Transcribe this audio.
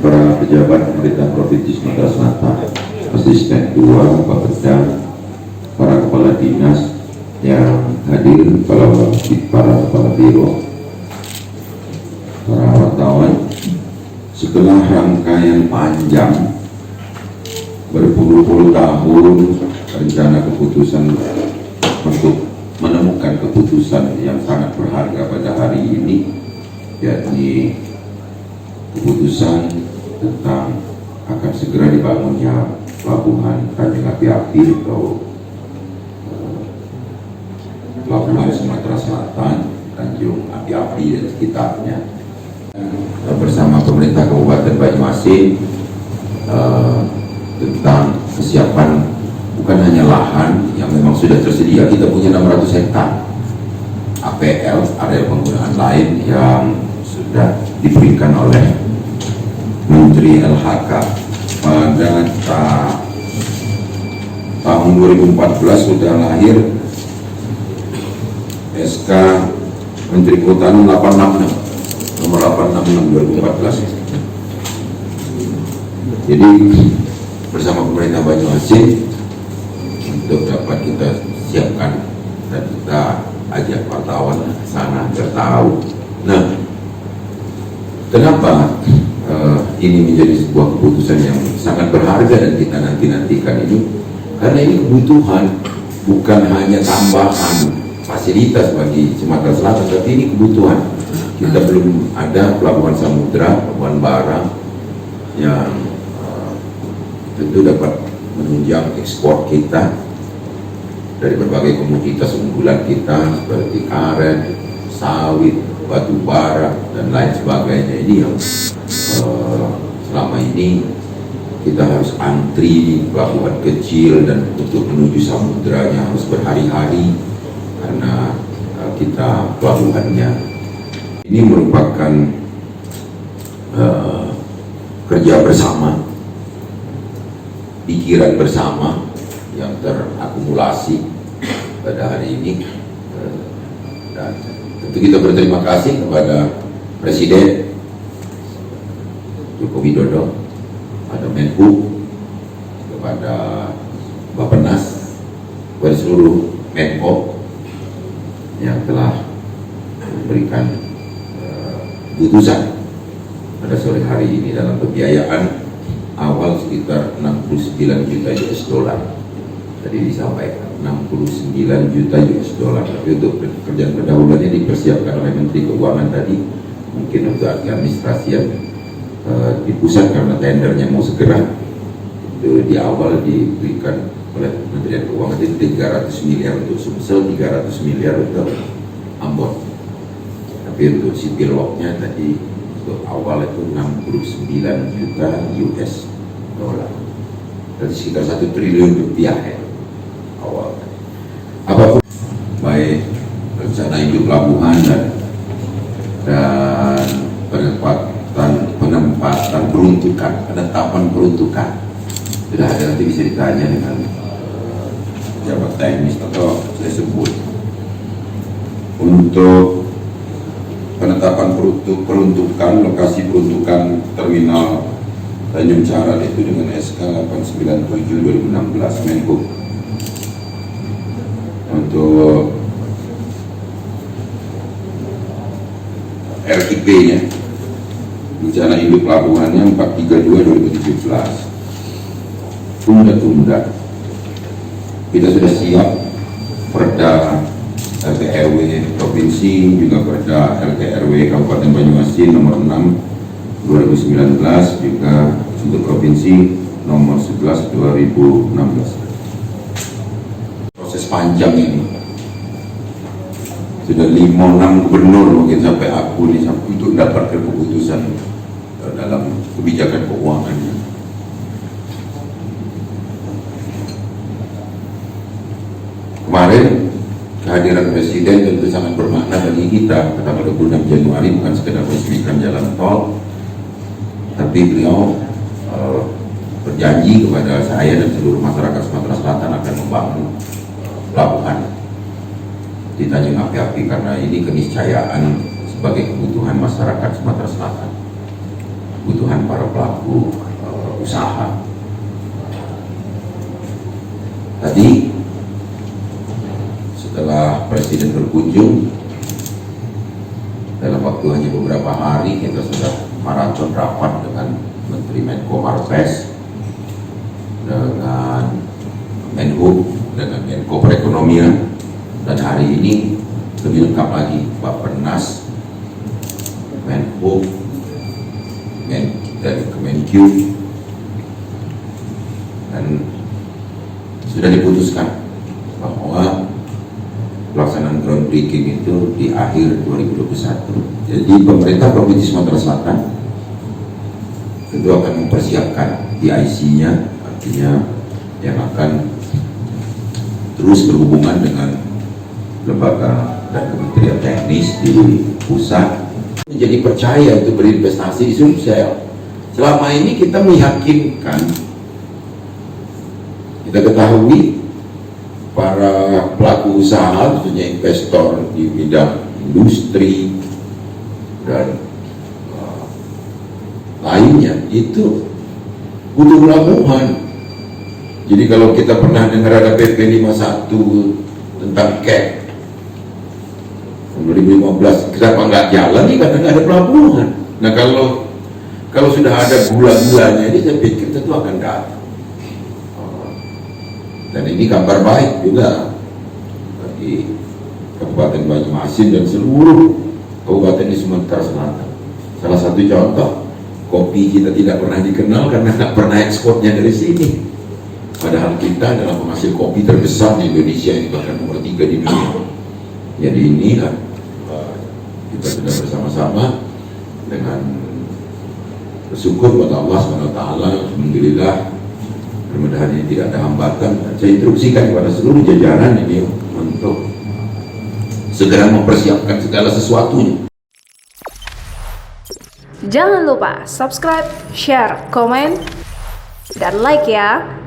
Para pejabat pemerintah Provinsi Sumatera Selatan, Asisten 2, Bapeda, para kepala dinas yang hadir, para kepala biro, para wartawan, setelah rangkaian panjang berpuluh-puluh tahun rencana keputusan untuk menemukan keputusan yang sangat berharga pada hari ini, yakni keputusan tentang akan segera dibangunnya pelabuhan Tanjung Api-Api atau pelabuhan Sumatera Selatan, Tanjung Api-Api dan sekitarnya, bersama pemerintah Kabupaten Banyuasin tentang kesiapan bukan hanya lahan yang memang sudah tersedia. Kita punya 600 hektar APL, area penggunaan lain, yang sudah diberikan oleh Menteri LHK pada tahun 2014. Sudah lahir SK Menteri Kehutanan 866 nomor 866 2014. Jadi bersama pemerintah Banyuasin untuk dapat kita siapkan dan kita ajak wartawan ke sana biar tahu. Nah, kenapa ini menjadi sebuah keputusan yang sangat berharga dan kita nantikan ini? Karena ini kebutuhan, bukan hanya tambahan fasilitas bagi Sumatera Selatan, tapi ini kebutuhan. Kita belum ada pelabuhan samudra, pelabuhan barang yang tentu dapat menunjang ekspor kita dari berbagai komoditas unggulan kita seperti karet, sawit, batu bara, dan lain sebagainya. Ini yang selama ini kita harus antri di pelabuhan kecil, dan untuk menuju samudranya harus berhari-hari karena kita pelabuhannya. Ini merupakan kerja bersama, pikiran bersama yang terakumulasi pada hari ini, dan tentu kita berterima kasih kepada Presiden Joko Widodo, kepada Menhub, kepada Bappenas, kepada seluruh Menko yang telah memberikan putusan pada sore hari ini dalam pembiayaan awal sekitar 69 juta US dollar. Tadi disampaikan 69 juta US dollar, tapi untuk pekerjaan pendahuluannya dipersiapkan oleh Menteri Keuangan tadi, mungkin untuk administrasi yang di pusat karena tendernya mau segera. Itu di awal diberikan oleh Menteri Keuangan itu 300 miliar untuk Sumsel, 300 miliar untuk Ambon. Tapi untuk sipil worknya tadi untuk awal itu 69 juta US dollar. Jadi sekitar 1 triliun rupiah ya awal. Apapun baik rencana induk pelabuhan dan penempatan peruntukan, penetapan peruntukan sudah ada, nanti bisa ditanya dengan pejabat teknis atau saya sebut. Untuk penetapan peruntukan, lokasi peruntukan terminal Tanjung Carat itu dengan SK 897 2016 Menhub. Untuk RIP-nya, rencana induk pelabuhannya 432 2017, tunda-tunda. Kita sudah siap Perda RT RW Provinsi, juga Perda RT RW Kabupaten Banyuasin nomor 6 2019, juga untuk Provinsi nomor 11 2016. Proses panjang ini sudah 5-6 gubernur mungkin sampai aku nih untuk mendapatkan keputusan dalam kebijakan keuangannya. Kemarin kehadiran Presiden tentu sangat bermakna bagi kita. Tanggal 26 Januari bukan sekedar meresmikan jalan tol, tapi beliau berjanji kepada saya dan seluruh masyarakat Sumatera Selatan akan di Tanjung Api-Api, karena ini keniscayaan sebagai kebutuhan masyarakat Sumatera Selatan, kebutuhan para pelaku usaha. Tadi setelah Presiden berkunjung, dalam waktu hanya beberapa hari kita sudah maraton rapat dengan Menteri Menko Marves, dengan Menhub, dengan Menko Perekonomian, dan hari ini lebih lengkap lagi Bappenas, Menhub, dari Kemenq, dan sudah diputuskan bahwa pelaksanaan groundbreaking itu di akhir 2021. Jadi pemerintah Provinsi Sumatera Selatan tentu akan mempersiapkan DIC-nya, artinya yang akan terus berhubungan dengan lembaga dan kementerian teknis di pusat, menjadi percaya untuk berinvestasi di Sumsel. Selama ini kita meyakinkan, kita ketahui para pelaku usaha, khususnya investor di bidang industri dan lainnya, itu butuh pelabuhan. Jadi kalau kita pernah dengar ada PP 51 tentang CAP 2015, kenapa nggak jalan nih? Karena nggak ada pelabuhan. Nah kalau sudah ada gula-gulanya ini, saya pikir tentu akan datang. Dan ini kabar baik juga bagi Kabupaten Banyuasin dan seluruh kabupaten di Sumatera Selatan. Salah satu contoh, kopi kita tidak pernah dikenal karena nggak pernah ekspornya dari sini. Padahal kita adalah penghasil kopi terbesar di Indonesia, ini bahkan nomor 3 di dunia. Jadi inilah kita sudah bersama-sama dengan bersyukur pada Allah SWT. Alhamdulillah, mudah-mudahan ini tidak ada hambatan. Saya instruksikan kepada seluruh jajaran ini untuk segera mempersiapkan segala sesuatunya. Jangan lupa subscribe, share, komen, dan like ya.